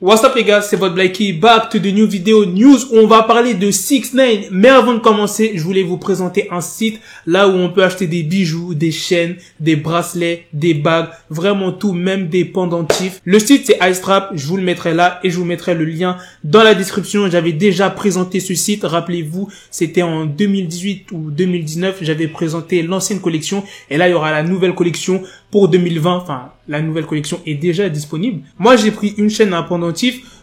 What's up les gars, c'est votre Blakey, back to the new video news où on va parler de 6ix9ine. Mais avant de commencer, je voulais vous présenter un site là où on peut acheter des bijoux, des chaînes, des bracelets, des bagues, vraiment tout, même des pendentifs. Le site c'est iStrap, je vous le mettrai là et je vous mettrai le lien dans la description. J'avais déjà présenté ce site, rappelez-vous, c'était en 2018 ou 2019, j'avais présenté l'ancienne collection et là il y aura la nouvelle collection pour 2020, enfin la nouvelle collection est déjà disponible. Moi j'ai pris une chaîne à un pendentif,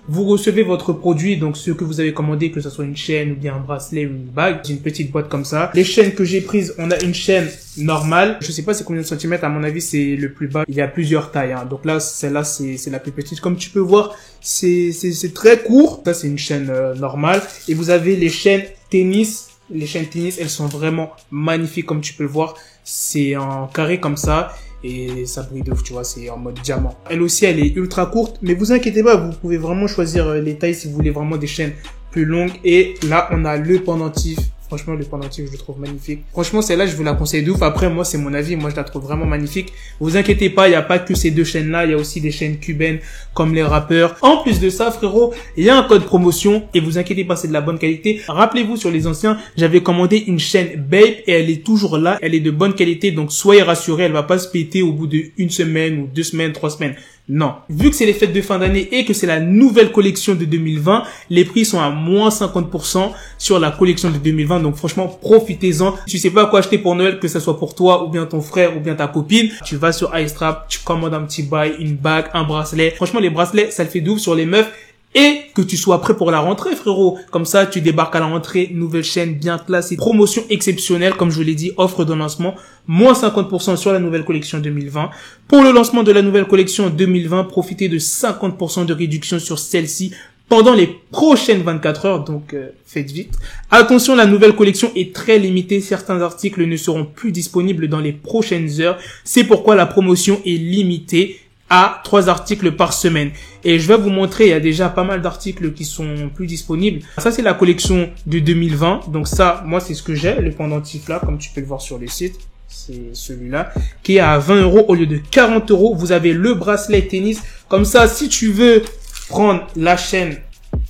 vous recevez votre produit, donc ce que vous avez commandé, que ce soit une chaîne ou bien un bracelet ou une bague, j'ai une petite boîte comme ça. Les chaînes que j'ai prises, on a une chaîne normale, je sais pas c'est combien de centimètres, à mon avis c'est le plus bas, il y a plusieurs tailles, hein. Donc là celle-là c'est la plus petite, comme tu peux voir c'est très court, ça c'est une chaîne normale, et vous avez les chaînes tennis. Les chaînes tennis, elles sont vraiment magnifiques comme tu peux le voir, c'est en carré comme ça. Et ça brille de ouf, tu vois, c'est en mode diamant. Elle aussi, elle est ultra courte, mais vous inquiétez pas, vous pouvez vraiment choisir les tailles si vous voulez vraiment des chaînes plus longues. Et là, on a le pendentif. Franchement, le pendentif, je le trouve magnifique. Franchement, celle-là, je vous la conseille de ouf. Après, moi, c'est mon avis. Moi, je la trouve vraiment magnifique. Vous inquiétez pas, il n'y a pas que ces deux chaînes-là. Il y a aussi des chaînes cubaines, comme les rappeurs. En plus de ça, frérot, il y a un code promotion. Et vous inquiétez pas, c'est de la bonne qualité. Rappelez-vous, sur les anciens, j'avais commandé une chaîne Bape et elle est toujours là. Elle est de bonne qualité. Donc, soyez rassurés, elle va pas se péter au bout d'une semaine ou 2 semaines, 3 semaines. Non. Vu que c'est les fêtes de fin d'année et que c'est la nouvelle collection de 2020, les prix sont à moins 50% sur la collection de 2020. Donc franchement, profitez-en. Si tu sais pas quoi acheter pour Noël, que ce soit pour toi ou bien ton frère ou bien ta copine, tu vas sur iStrap, tu commandes un petit bail, une bague, un bracelet. Franchement, les bracelets, ça le fait de ouf sur les meufs. Et que tu sois prêt pour la rentrée, frérot. Comme ça, tu débarques à la rentrée, nouvelle chaîne bien classée, promotion exceptionnelle, comme je vous l'ai dit, offre de lancement, moins 50% sur la nouvelle collection 2020. Pour le lancement de la nouvelle collection 2020, profitez de 50% de réduction sur celle-ci pendant les prochaines 24 heures, donc faites vite. Attention, la nouvelle collection est très limitée, certains articles ne seront plus disponibles dans les prochaines heures. C'est pourquoi la promotion est limitée à 3 articles par semaine. Et je vais vous montrer, il y a déjà pas mal d'articles qui sont plus disponibles. Ça, c'est la collection de 2020. Donc ça, moi, c'est ce que j'ai, le pendentif là, comme tu peux le voir sur le site. C'est celui-là, qui est à 20 € au lieu de 40 €. Vous avez le bracelet tennis. Comme ça, si tu veux prendre la chaîne,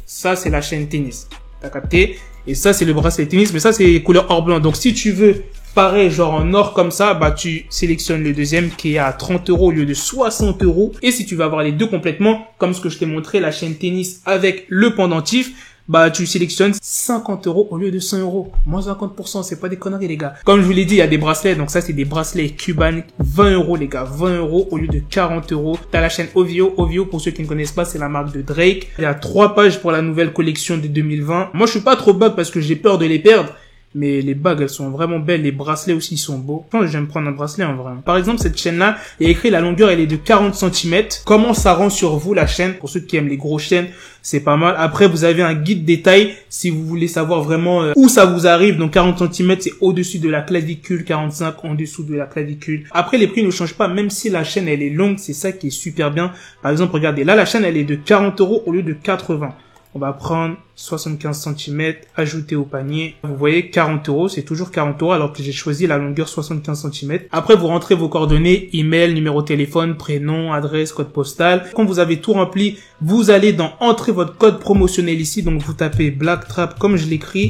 ça, c'est la chaîne tennis. T'as capté? Et ça, c'est le bracelet tennis, mais ça, c'est couleur or blanc. Donc, si tu veux pareil, genre en or comme ça, bah tu sélectionnes le deuxième qui est à 30 € au lieu de 60 €. Et si tu veux avoir les deux complètement, comme ce que je t'ai montré, la chaîne tennis avec le pendentif, bah tu sélectionnes 50 € au lieu de 100 €. Moins 50%, c'est pas des conneries les gars. Comme je vous l'ai dit, il y a des bracelets, donc ça c'est des bracelets cubains, 20 € les gars, 20 € au lieu de 40 €. T'as la chaîne OVO. OVO, pour ceux qui ne connaissent pas, c'est la marque de Drake. Il y a 3 pages pour la nouvelle collection de 2020. Moi je suis pas trop bug parce que j'ai peur de les perdre. Mais les bagues, elles sont vraiment belles. Les bracelets aussi sont beaux. Je pense que j'aime prendre un bracelet en vrai. Par exemple, cette chaîne-là, il y a écrit la longueur, elle est de 40 cm. Comment ça rend sur vous la chaîne? Pour ceux qui aiment les grosses chaînes, c'est pas mal. Après, vous avez un guide détail si vous voulez savoir vraiment où ça vous arrive. Donc 40 cm, c'est au-dessus de la clavicule, 45 en dessous de la clavicule. Après, les prix ne changent pas, même si la chaîne, elle est longue. C'est ça qui est super bien. Par exemple, regardez, là, la chaîne, elle est de 40 € au lieu de 80. On va prendre 75 cm, ajouter au panier. Vous voyez, 40 €, c'est toujours 40 € alors que j'ai choisi la longueur 75 cm. Après, vous rentrez vos coordonnées, email, numéro de téléphone, prénom, adresse, code postal. Quand vous avez tout rempli, vous allez dans entrer votre code promotionnel ici. Donc, vous tapez Black Trap comme je l'écris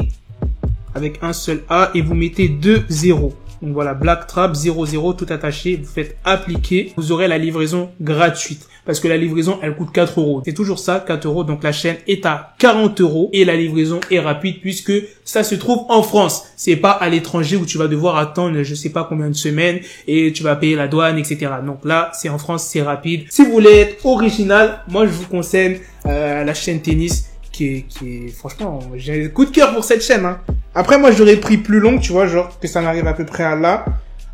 avec un seul A et vous mettez 2 0. Donc voilà, Black Trap 00 tout attaché, vous faites appliquer, vous aurez la livraison gratuite. Parce que la livraison, elle coûte 4 €. C'est toujours ça, 4 €. Donc la chaîne est à 40 € et la livraison est rapide puisque ça se trouve en France. C'est pas à l'étranger où tu vas devoir attendre je sais pas combien de semaines et tu vas payer la douane, etc. Donc là, c'est en France, c'est rapide. Si vous voulez être original, moi je vous conseille la chaîne tennis qui est franchement, j'ai un coup de cœur pour cette chaîne, hein. Après, moi, j'aurais pris plus long, tu vois, genre, que ça n'arrive à peu près à là.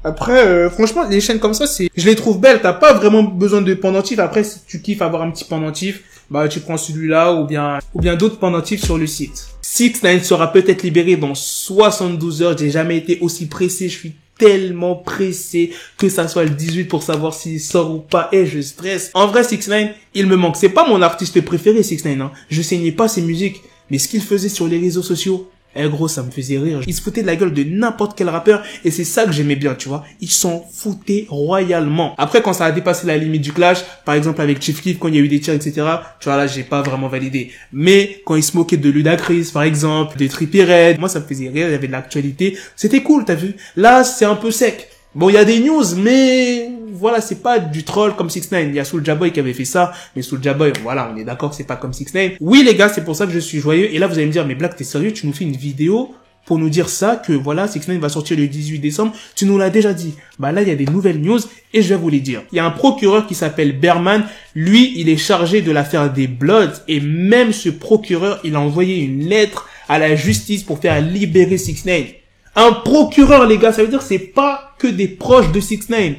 Après, franchement, les chaînes comme ça, je les trouve belles. T'as pas vraiment besoin de pendentif. Après, si tu kiffes avoir un petit pendentif, bah, tu prends celui-là ou bien d'autres pendentifs sur le site. 6ix9ine sera peut-être libéré dans 72 heures. J'ai jamais été aussi pressé. Je suis tellement pressé que ça soit le 18 pour savoir s'il sort ou pas et je stresse. En vrai, 6ix9ine, il me manque. C'est pas mon artiste préféré, 6ix9ine, hein. Je saignais pas ses musiques, mais ce qu'il faisait sur les réseaux sociaux, Eh gros, ça me faisait rire. Ils se foutaient de la gueule de n'importe quel rappeur et c'est ça que j'aimais bien, tu vois. Ils s'en foutaient royalement. Après, quand ça a dépassé la limite du clash, par exemple avec Chief Keef, quand il y a eu des tirs, etc., tu vois, là, j'ai pas vraiment validé. Mais quand ils se moquaient de Ludacris, par exemple, de Trippie Redd, moi, ça me faisait rire, il y avait de l'actualité. C'était cool, t'as vu. Là, c'est un peu sec. Bon, il y a des news, mais voilà, c'est pas du troll comme 6ix9ine. Il y a Soulja Boy qui avait fait ça, mais Soulja Boy, voilà, on est d'accord, c'est pas comme 6ix9ine. Oui, les gars, c'est pour ça que je suis joyeux. Et là, vous allez me dire, mais Black, t'es sérieux? Tu nous fais une vidéo pour nous dire ça, que voilà, 6ix9ine va sortir le 18 décembre. Tu nous l'as déjà dit. Bah là, il y a des nouvelles news et je vais vous les dire. Il y a un procureur qui s'appelle Berman. Lui, il est chargé de l'affaire des Bloods et même ce procureur, il a envoyé une lettre à la justice pour faire libérer 6ix9ine. Un procureur, les gars, ça veut dire que c'est pas que des proches de 6ix9ine.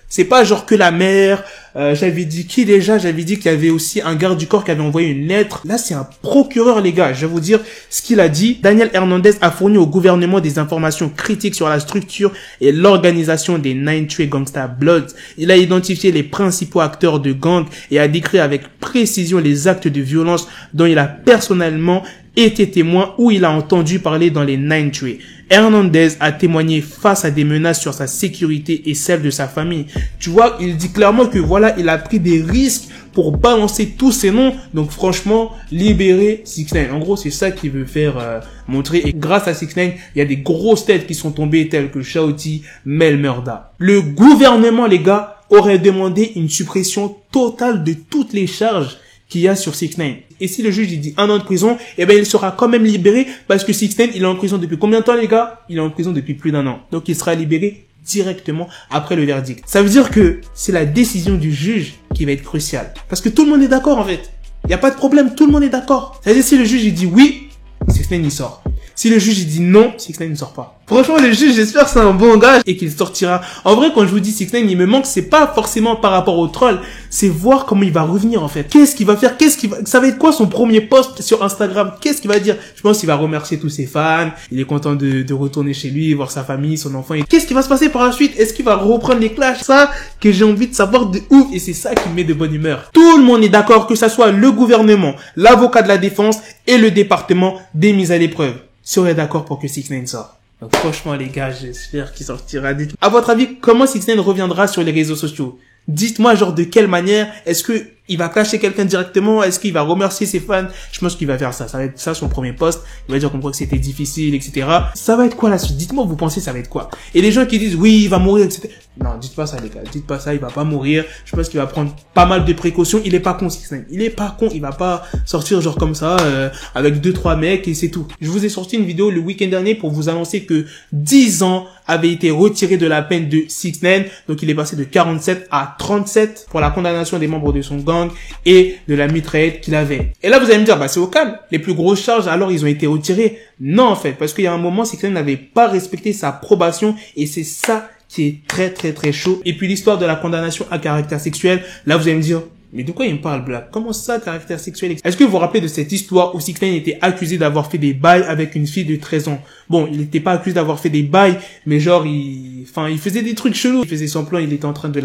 C'est pas genre que la mère, j'avais dit qui déjà? J'avais dit qu'il y avait aussi un garde du corps qui avait envoyé une lettre. Là, c'est un procureur, les gars. Je vais vous dire ce qu'il a dit. Daniel Hernandez a fourni au gouvernement des informations critiques sur la structure et l'organisation des 93 Gangsta Bloods. Il a identifié les principaux acteurs de gang et a décrit avec précision les actes de violence dont il a personnellement été témoin ou il a entendu parler dans les 93. Hernandez a témoigné face à des menaces sur sa sécurité et celle de sa famille. Tu vois, il dit clairement que voilà, il a pris des risques pour balancer tous ces noms. Donc franchement, libérer 6ix9ine. En gros, c'est ça qu'il veut faire montrer. Et grâce à 6ix9ine, il y a des grosses têtes qui sont tombées telles que Shawty, Mel Murda. Le gouvernement, les gars, aurait demandé une suppression totale de toutes les charges qu'il y a sur 6ix9ine. Et si le juge il dit 1 an de prison, eh ben il sera quand même libéré parce que 6ix9ine il est en prison depuis combien de temps, les gars? Il est en prison depuis plus d'1 an. Donc il sera libéré directement après le verdict. Ça veut dire que c'est la décision du juge qui va être cruciale. Parce que tout le monde est d'accord en fait. Il n'y a pas de problème, tout le monde est d'accord. Ça veut dire si le juge il dit oui, 6ix9ine il sort. Si le juge il dit non, 6ix9ine ne sort pas. Franchement, le juge, j'espère que c'est un bon gars et qu'il sortira. En vrai, quand je vous dis 6ix9ine, il me manque, c'est pas forcément par rapport au troll, c'est voir comment il va revenir en fait. Qu'est-ce qu'il va faire? Ça va être quoi son premier post sur Instagram? Qu'est-ce qu'il va dire? Je pense qu'il va remercier tous ses fans. Il est content de retourner chez lui, voir sa famille, son enfant. Qu'est-ce qui va se passer par la suite? Est-ce qu'il va reprendre les clashs? Ça que j'ai envie de savoir de ouf et c'est ça qui me met de bonne humeur. Tout le monde est d'accord que ça soit le gouvernement, l'avocat de la défense et le département des mises à l'épreuve seraient d'accord pour que 6ix9ine sorte. Donc franchement les gars, j'espère qu'il sortira. À votre avis, comment 6ix9ine reviendra sur les réseaux sociaux? Dites-moi genre de quelle manière. Est-ce que il va clasher quelqu'un directement? Est-ce qu'il va remercier ses fans? Je pense qu'il va faire ça. Ça va être ça son premier post. Il va dire qu'on croit que c'était difficile, etc. Ça va être quoi la suite? Dites-moi, vous pensez ça va être quoi? Et les gens qui disent oui, il va mourir, etc. Non, dites pas ça les gars. Dites pas ça, il va pas mourir. Je pense qu'il va prendre pas mal de précautions. Il est pas con 6ix9ine. Il est pas con. Il va pas sortir genre comme ça avec 2-3 mecs et c'est tout. Je vous ai sorti une vidéo le week-end dernier pour vous annoncer que 10 ans avait été retiré de la peine de 6ix9ine. Donc il est passé de 47 à 37 pour la condamnation des membres de son gang et de la mitraillette qu'il avait. Et là vous allez me dire, bah c'est au calme. Les plus grosses charges alors ils ont été retirés. Non en fait, parce qu'il y a un moment 6ix9ine n'avait pas respecté sa probation et c'est ça qui est très chaud. Et puis l'histoire de la condamnation à caractère sexuel, là vous allez me dire, mais de quoi il me parle Black? Comment ça, caractère sexuel? Est-ce que vous vous rappelez de cette histoire où 6ix9ine était accusé d'avoir fait des bails avec une fille de 13 ans? Bon, il n'était pas accusé d'avoir fait des bails, mais genre, il faisait des trucs chelous. Il faisait semblant, il était en train de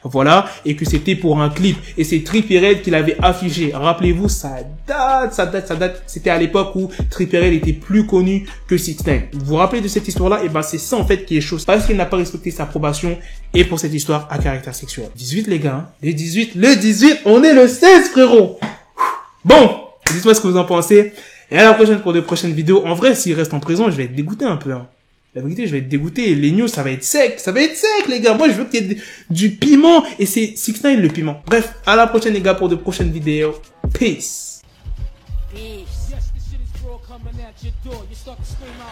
voilà, et que c'était pour un clip. Et c'est Trippie Redd qu'il avait affiché. Rappelez-vous, ça date. C'était à l'époque où Trippie Redd était plus connu que 6ix9ine. Vous vous rappelez de cette histoire-là? Et ben, c'est ça, en fait, qui est chaud. Parce qu'il n'a pas respecté sa probation et pour cette histoire à caractère sexuel. 18, les gars, hein. Le 18, on est le 16, frérot. Bon, dites-moi ce que vous en pensez. Et à la prochaine pour de prochaines vidéos. En vrai, s'il reste en prison, je vais être dégoûté un peu, hein. La vérité, je vais être dégoûté. Les news, ça va être sec. Ça va être sec, les gars. Moi, je veux qu'il y ait du piment. Et c'est 6ix9ine, le piment. Bref, à la prochaine, les gars, pour de prochaines vidéos. Peace.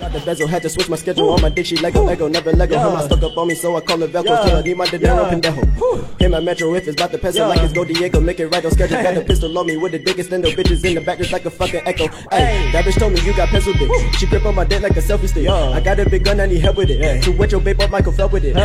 Got the bezel, had to switch my schedule on my dick, she Lego, never Lego. Her stuck up on me, so I call her Velcro. Tell her, need my dinero, pendejo. Hit my metro if it's about to peso, like it's Go Diego, make it right on schedule. Got a pistol on me with the biggest endo, bitches in the back just like a fucking echo. Ay, that bitch told me you got pencil dick. She grip on my dick like a selfie stick. I got a big gun, I need help with it. To wet your babe up, Michael fell with it.